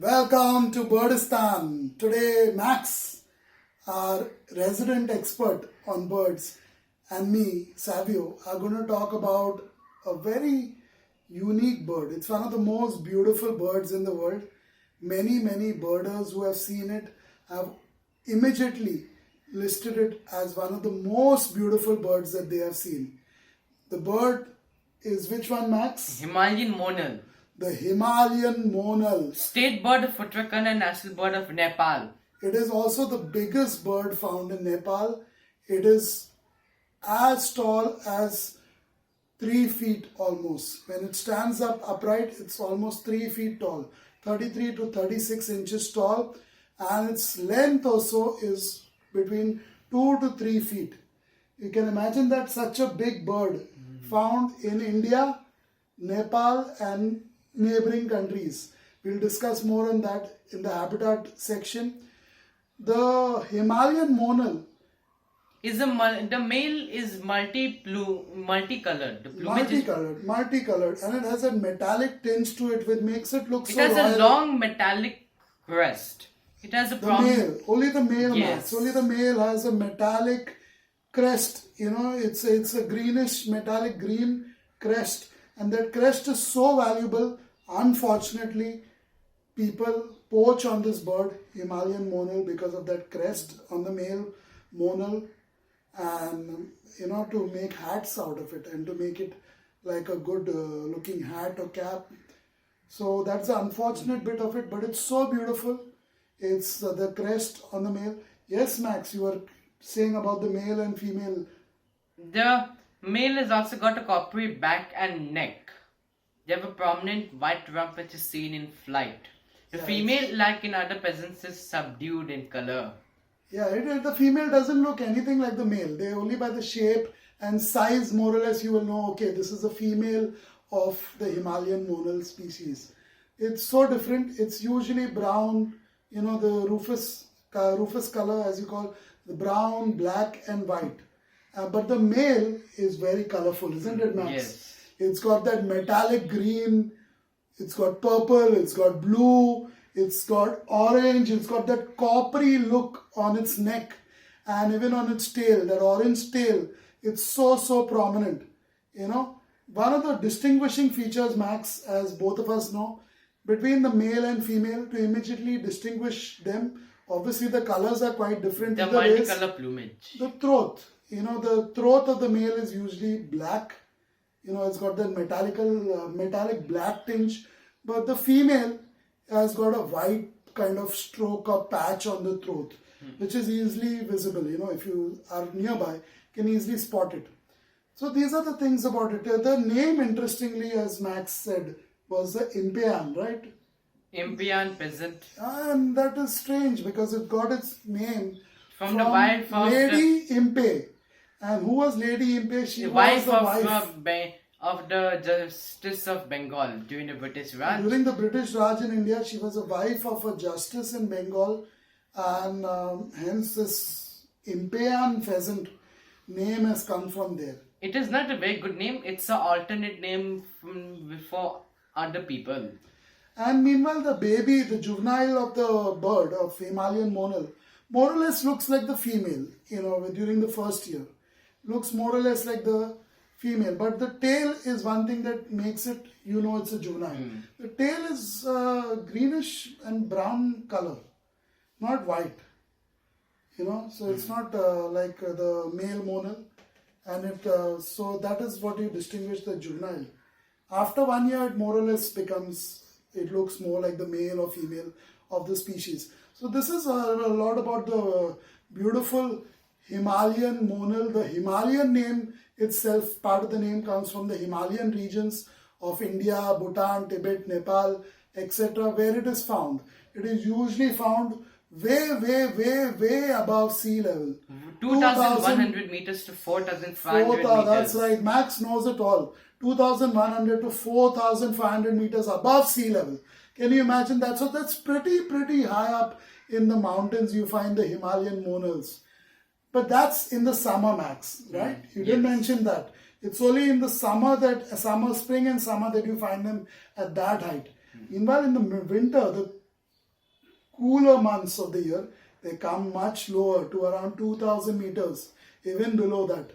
Welcome to Birdistan. Today, Max, our resident expert on birds, and me, Savio, are going to talk about a very unique bird. It's one of the most beautiful birds in the world. Many birders who have seen it have immediately listed it as one of the most beautiful birds that they have seen. The bird is which one, Max? Himalayan Monal. The Himalayan Monal. State bird of Uttarakhand and national bird of Nepal. It is also the biggest bird found in Nepal. It is as tall as 3 feet almost. When it stands up upright, it's almost 3 feet tall. 33 to 36 inches tall. And its length also is between 2 to 3 feet. You can imagine that such a big bird found in India, Nepal and neighboring countries. We'll discuss more on that in the habitat section. The Himalayan Monal is the male is multicolored. The plumage multicolored, and it has a metallic tinge to it, which makes it look so royal. It has a long metallic crest. It has a only the male. Yes. Only the male has a metallic crest. You know, it's a greenish metallic green crest, and that crest is so valuable. Unfortunately, people poach on this bird, Himalayan Monal, because of that crest on the male Monal, and to make hats out of it and to make it like a good looking hat or cap. So that's the unfortunate bit of it, but it's so beautiful. It's the crest on the male. Yes, Max, you were saying about the male and female. The male has also got a coppery back and neck. They have a prominent white rump which is seen in flight. The female, like in other peasants, is subdued in color. Yeah, the female doesn't look anything like the male. They only by the shape and size, more or less, you will know, okay, this is a female of the Himalayan Monal species. It's so different. It's usually brown, the rufous color, as you call, the brown, black and white. But the male is very colorful, isn't it, Max? Yes. It's got that metallic green, it's got purple, it's got blue, it's got orange, it's got that coppery look on its neck and even on its tail, that orange tail. It's so prominent. One of the distinguishing features, Max, as both of us know, between the male and female, to immediately distinguish them, obviously the colors are quite different. The multicolor plumage. The throat. The throat of the male is usually black. It's got that metallic black tinge, but the female has got a white kind of stroke or patch on the throat, which is easily visible. If you are nearby, you can easily spot it. So these are the things about it. The name, interestingly, as Max said, was the Impeyan, right? Impeyan peasant. And that is strange because it got its name from the wife of Lady Impe. And who was Lady Impe? She was the wife of the Justice of Bengal during the British Raj. During the British Raj in India, she was a wife of a justice in Bengal, and hence this Impeyan pheasant name has come from there. It is not a very good name. It's an alternate name for other people. And meanwhile, the baby, the juvenile of the bird of Himalayan Monal, more or less looks like the female, during the first year. Looks more or less like the female, but the tail is one thing that makes it, it's a juvenile. The tail is greenish and brown color, not white. So it's not like the male Monal, and so that is what you distinguish the juvenile. After 1 year, it more or less it looks more like the male or female of the species. So this is a lot about the beautiful Himalayan Monal. The Himalayan name itself, part of the name comes from the Himalayan regions of India, Bhutan, Tibet, Nepal, etc., where it is found. It is usually found way above sea level. 2,100 meters to 4,500 meters. That's right. Max knows it all. 2,100 to 4,500 meters above sea level. Can you imagine that? So that's pretty high up in the mountains. You find the Himalayan Monals. But that's in the summer, Max, right? You didn't mention that. It's only in the spring and summer that you find them at that height. Meanwhile, in the winter, the cooler months of the year, they come much lower to around 2000 meters, even below that.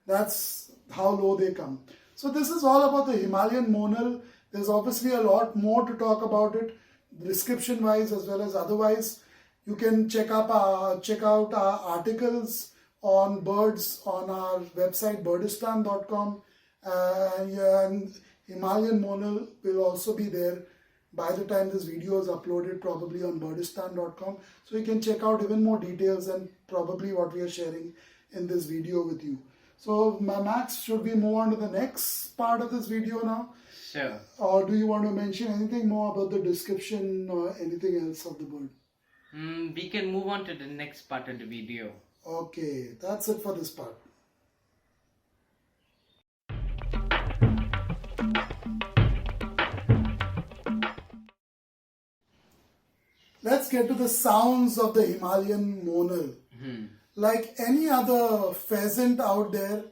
That's how low they come. So this is all about the Himalayan Monal. There's obviously a lot more to talk about it, description wise as well as otherwise. You can check out our articles on birds on our website birdistan.com, and Himalayan Monal will also be there by the time this video is uploaded, probably on birdistan.com. So you can check out even more details and probably what we are sharing in this video with you. So Max, should we move on to the next part of this video now? Sure. Or do you want to mention anything more about the description or anything else of the bird? We can move on to the next part of the video. Okay, that's it for this part. Let's get to the sounds of the Himalayan Monal. Like any other pheasant out there,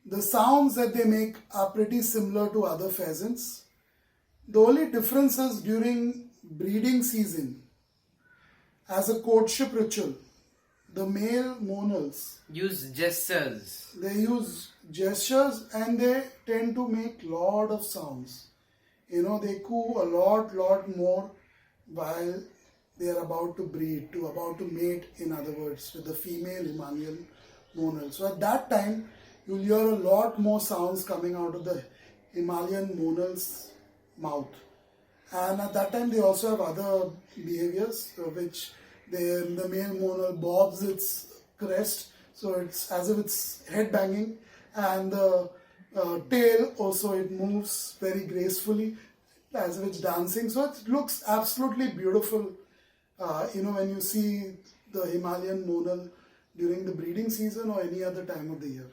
the sounds that they make are pretty similar to other pheasants. The only difference is during breeding season, as a courtship ritual, the male monals Use gestures. they use gestures and they tend to make lot of sounds. You know, they coo a lot more while they are about to breed, about to mate, in other words, with the female Himalayan monal. So at that time, you'll hear a lot more sounds coming out of the Himalayan monal's mouth. And at that time, they also have other behaviors, which the male monal bobs its crest, so it's as if it's head banging, and the tail also, it moves very gracefully as if it's dancing. So it looks absolutely beautiful. When you see the Himalayan Monal during the breeding season or any other time of the year.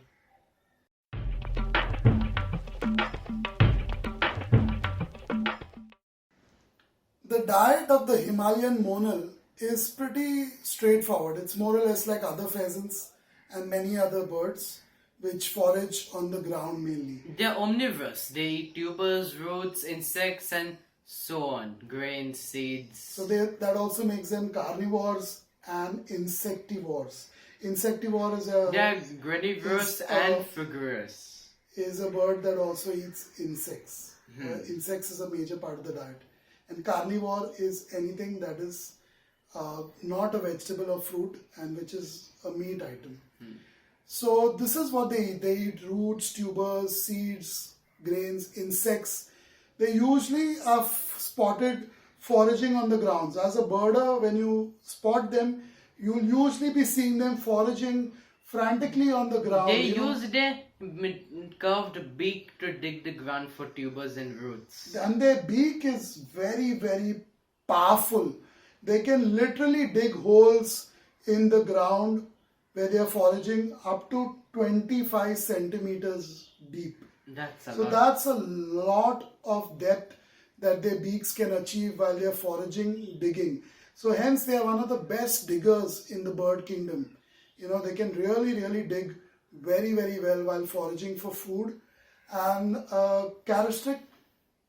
The diet of the Himalayan Monal is pretty straightforward. It's more or less like other pheasants and many other birds which forage on the ground mainly. They're omnivorous. They eat tubers, roots, insects, and so on. Grains, seeds. So that also makes them carnivores and insectivores. Insectivore is They're granivorous and frugivorous. Is a bird that also eats insects. Insects is a major part of the diet. And carnivore is anything that is not a vegetable or fruit and which is a meat item. So this is what they eat. They eat roots, tubers, seeds, grains, insects. They usually are spotted foraging on the grounds. As a birder, when you spot them, you'll usually be seeing them foraging frantically on the ground. They use their curved beak to dig the ground for tubers and roots. And their beak is very, very powerful. They can literally dig holes in the ground where they are foraging up to 25 centimeters deep. That's a So lot. that's a lot of depth that their beaks can achieve while they are foraging, digging. So hence they are one of the best diggers in the bird kingdom. You know, they can really, really dig very, very well while foraging for food. And a characteristic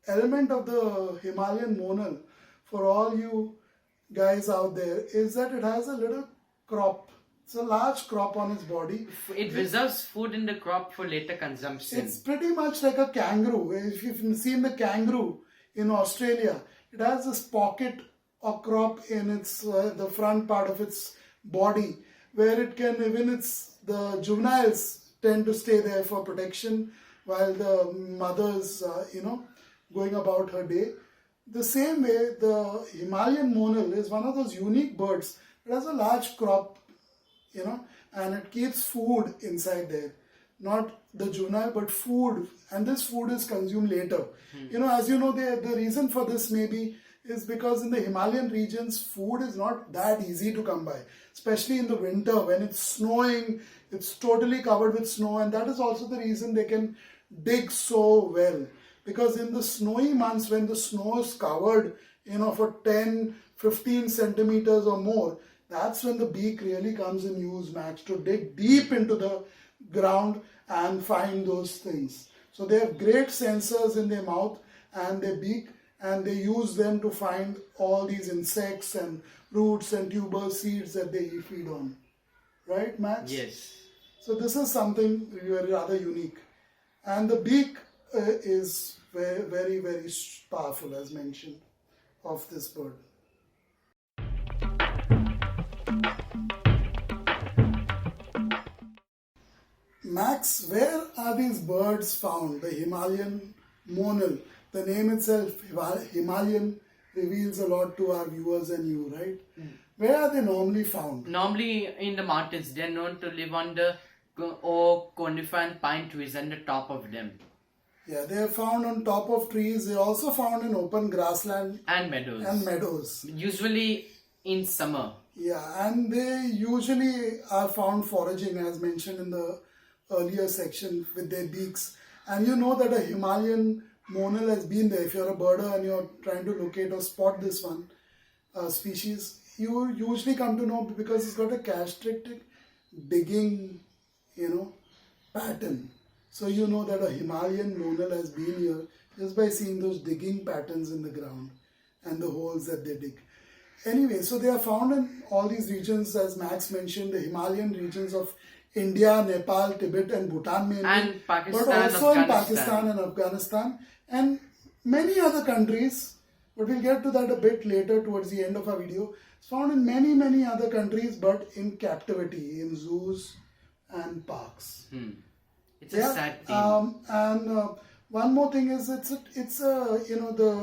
element of the Himalayan Monal, for all you guys out there, is that it has a little crop. It's a large crop on its body. It reserves food in the crop for later consumption. It's pretty much like a kangaroo. If you've seen the kangaroo in Australia, it has this pocket or crop in its the front part of its body, where it can the juveniles tend to stay there for protection while the mother's going about her day. The same way, the Himalayan Monal is one of those unique birds. It has a large crop, and it keeps food inside there. Not the juvenile, but food. And this food is consumed later. As you know, the reason for this maybe is because in the Himalayan regions, food is not that easy to come by. Especially in the winter when it's snowing, it's totally covered with snow. And that is also the reason they can dig so well. Because in the snowy months, when the snow is covered, for 10, 15 centimeters or more, that's when the beak really comes in use, Max, to dig deep into the ground and find those things. So they have great sensors in their mouth and their beak, and they use them to find all these insects and roots and tuber seeds that they feed on. Right, Max? Yes. So this is something rather unique. And the beak is very, very, very powerful, as mentioned, of this bird. Max, where are these birds found? The Himalayan Monal. The name itself, Himalayan, reveals a lot to our viewers and you, right? Where are they normally found? Normally in the mountains, they're known to live on the oak, conifer and pine trees and the top of them. Yeah, they are found on top of trees. They are also found in open grassland And meadows. and meadows. Usually in summer. Yeah, and they usually are found foraging, as mentioned in the earlier section, with their beaks. And you know that a Himalayan Monal has been there. If you're a birder and you're trying to locate or spot this one species, you usually come to know because it's got a characteristic digging, pattern. So you know that a Himalayan Monal has been here just by seeing those digging patterns in the ground and the holes that they dig. Anyway, so they are found in all these regions, as Max mentioned, the Himalayan regions of India, Nepal, Tibet and Bhutan mainly. And Pakistan, but also in Afghanistan. Pakistan and Afghanistan and many other countries. But we'll get to that a bit later towards the end of our video. It's found in many, many other countries, but in captivity, in zoos and parks. It's a sad thing. And one more thing is the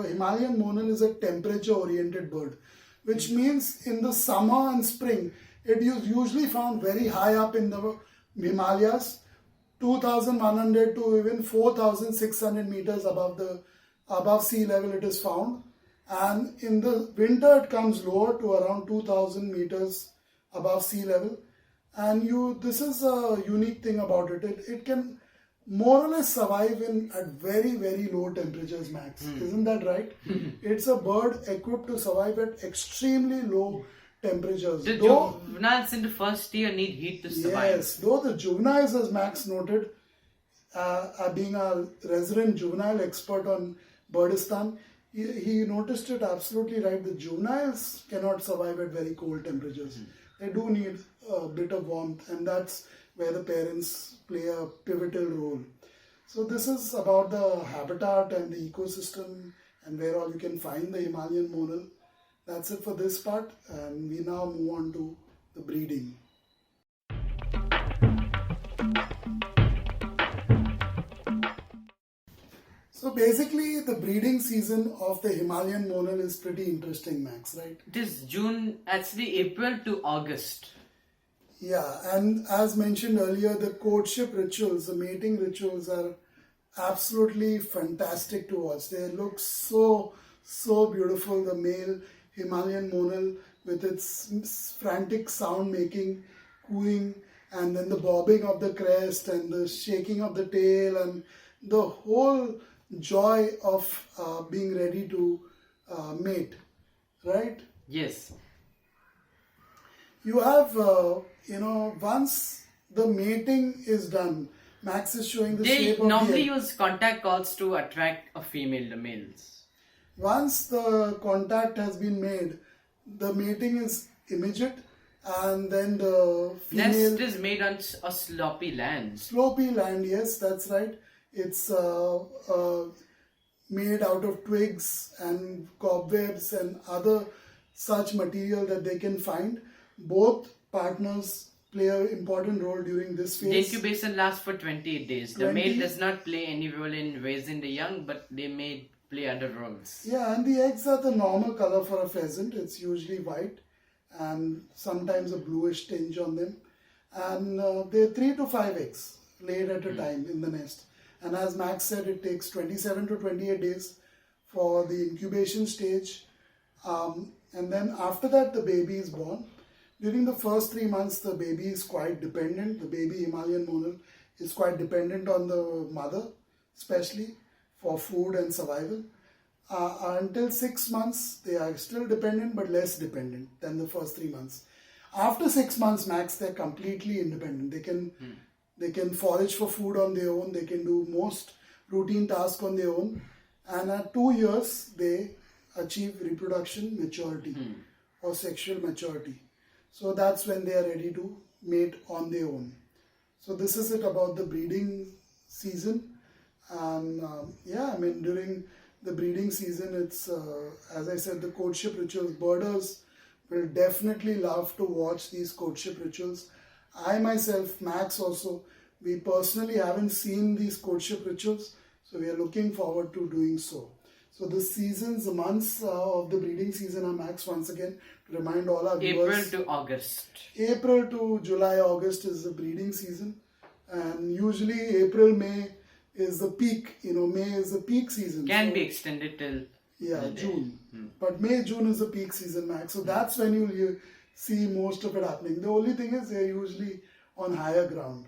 Himalayan Monal is a temperature oriented bird, which means in the summer and spring it is usually found very high up in the Himalayas, 2,100 to even 4,600 meters above sea level it is found, and in the winter it comes lower to around 2,000 meters above sea level. And this is a unique thing about it. It can more or less survive at very, very low temperatures, Max. Isn't that right? It's a bird equipped to survive at extremely low temperatures. The juveniles in the first year need heat to survive. Yes, though the juveniles, as Max noted, being a resident juvenile expert on Birdistan, he noticed it absolutely right. The juveniles cannot survive at very cold temperatures. They do need a bit of warmth, and that's where the parents play a pivotal role. So this is about the habitat and the ecosystem and where all you can find the Himalayan Monal. That's it for this part, and we now move on to the breeding. So basically, the breeding season of the Himalayan Monal is pretty interesting, Max, right? It is June, actually April to August. Yeah, and as mentioned earlier, the courtship rituals, the mating rituals are absolutely fantastic to watch. They look so beautiful. The male Himalayan Monal with its frantic sound making, cooing, and then the bobbing of the crest and the shaking of the tail and the whole joy of being ready to mate, right? Yes. You have, once the mating is done, Max is showing the They shape of normally the egg. use contact calls to attract a female, the males. Once the contact has been made, the mating is immediate, and then the female... Nest is made on a slopy land. Slopy land, yes, that's right. It's made out of twigs and cobwebs and other such material that they can find. Both partners play an important role during this The phase. incubation lasts for 28 days. The male does not play any role in raising the young, but they may play other roles. Yeah, and the eggs are the normal color for a pheasant. It's usually white and sometimes a bluish tinge on them. And there are 3 to 5 eggs laid at a time in the nest. And as Max said, it takes 27 to 28 days for the incubation stage. And then after that, the baby is born. During the first 3 months, the baby is quite dependent. The baby Himalayan Monal is quite dependent on the mother, especially for food and survival. Until 6 months, they are still dependent, but less dependent than the first 3 months. After 6 months max, they're completely independent. They can forage for food on their own. They can do most routine tasks on their own. and at 2 years they achieve reproduction maturity or sexual maturity. So that's when they are ready to mate on their own. So this is it about the breeding season. And yeah, I mean, during the breeding season, it's as I said, the courtship rituals. Birders will definitely love to watch these courtship rituals. I myself, Max also, we personally haven't seen these courtship rituals, so we are looking forward to doing so. So the seasons, the months of the breeding season are, Max, once again, to remind all our viewers. April to August. April to July, August is the breeding season, and usually April, May is the peak. May is the peak season. Can be extended till June. But May, June is the peak season, Max. So that's when you'll see most of it happening. The only thing is they're usually on higher ground.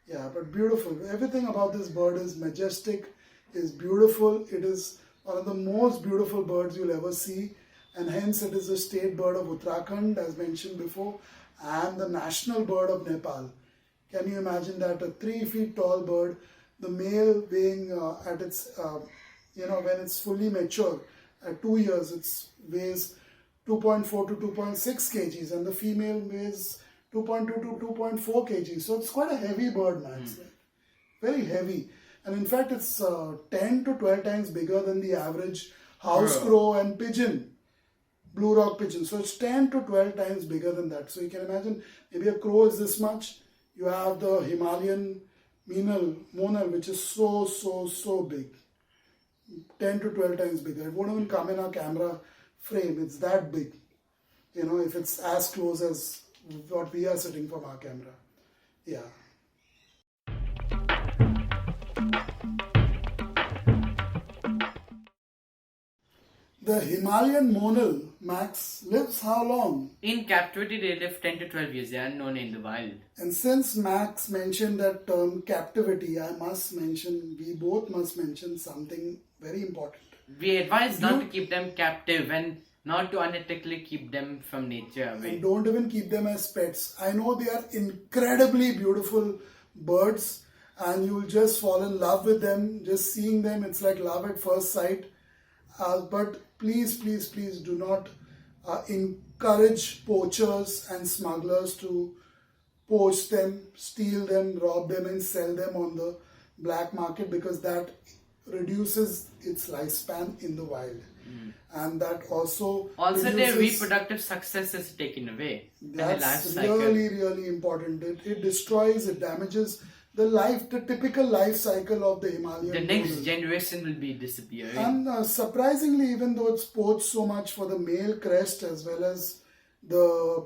Yeah, but beautiful. Everything about this bird is majestic, is beautiful. It is one of the most beautiful birds you'll ever see, and hence it is the state bird of Uttarakhand, as mentioned before, and the national bird of Nepal. Can you imagine that? A 3 feet tall bird, the male weighing at its, when it's fully mature, at 2 years, it weighs 2.4 to 2.6 kgs, and the female weighs 2.2 to 2.4 kgs. So it's quite a heavy bird, man. Very heavy. And in fact, it's 10 to 12 times bigger than the average house crow and pigeon, blue rock pigeon. So it's 10 to 12 times bigger than that. So you can imagine, maybe a crow is this much. You have the Himalayan Monal, which is so big. 10 to 12 times bigger. It won't even come in our camera frame. It's that big. If it's as close as what we are sitting from our camera. Yeah. The Himalayan Monal, Max, lives how long? In captivity, they live 10 to 12 years. They are known in the wild. And since Max mentioned that term captivity, we both must mention something very important. We advise not to keep them captive and not to unethically keep them from nature away. And don't even keep them as pets. I know they are incredibly beautiful birds, and you'll just fall in love with them. Just seeing them, it's like love at first sight. But please do not encourage poachers and smugglers to poach them, steal them, rob them and sell them on the black market, because that reduces its lifespan in the wild. And that also their reproductive success is taken away. That's really important. It destroys, it damages the typical life cycle of the Himalayan The next Monal. generation will be disappearing. And surprisingly, even though it's poached so much for the male crest, as well as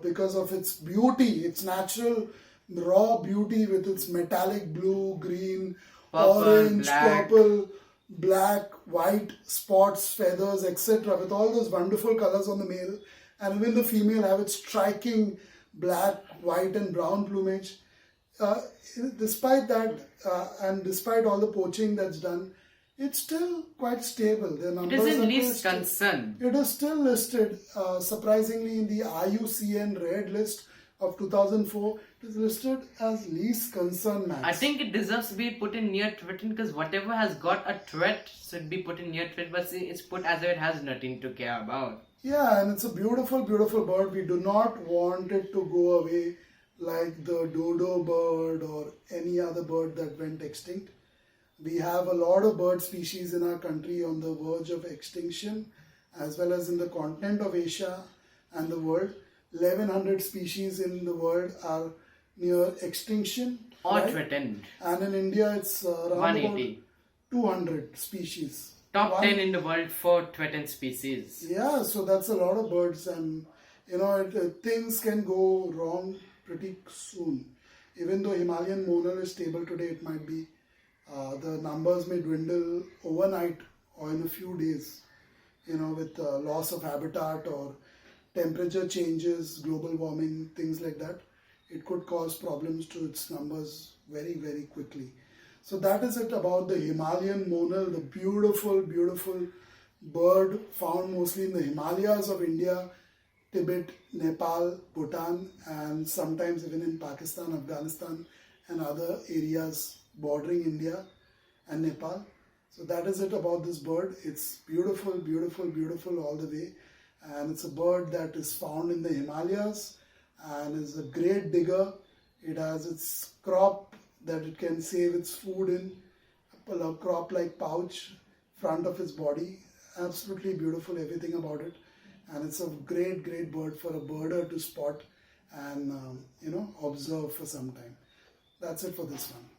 because of its beauty, its natural raw beauty with its metallic blue, green, Purple, orange, black. purple, black, white, spots, feathers, etc. With all those wonderful colors on the male, and even the female have its striking black, white and brown plumage. Despite that, and despite all the poaching that's done, it's still quite stable. The numbers It is in are least still- concern. It is still listed, surprisingly, in the IUCN Red List of 2004. It is listed as least concern, Max. I think it deserves to be put in near threatened, because whatever has got a threat should be put in near threat, but it's put as if it has nothing to care about. Yeah, and it's a beautiful bird. We do not want it to go away like the dodo bird or any other bird that went extinct. We have a lot of bird species in our country on the verge of extinction, as well as in the continent of Asia and the world. 1100 species in the world are near extinction. Or right? threatened. And in India, it's around 180. about 200 species. Top 10 in the world for threatened species. Yeah, so that's a lot of birds, and things can go wrong pretty soon. Even though Himalayan Monal is stable today, it might be the numbers may dwindle overnight or in a few days. With loss of habitat or temperature changes, global warming, things like that, it could cause problems to its numbers very, very quickly. So that is it about the Himalayan Monal, the beautiful bird found mostly in the Himalayas of India, Tibet, Nepal, Bhutan, and sometimes even in Pakistan, Afghanistan, and other areas bordering India and Nepal. So that is it about this bird. It's beautiful, beautiful, beautiful all the way. And it's a bird that is found in the Himalayas and is a great digger. It has its crop that it can save its food in, a crop-like pouch front of its body. Absolutely beautiful, everything about it. And it's a great, great bird for a birder to spot and observe for some time. That's it for this one.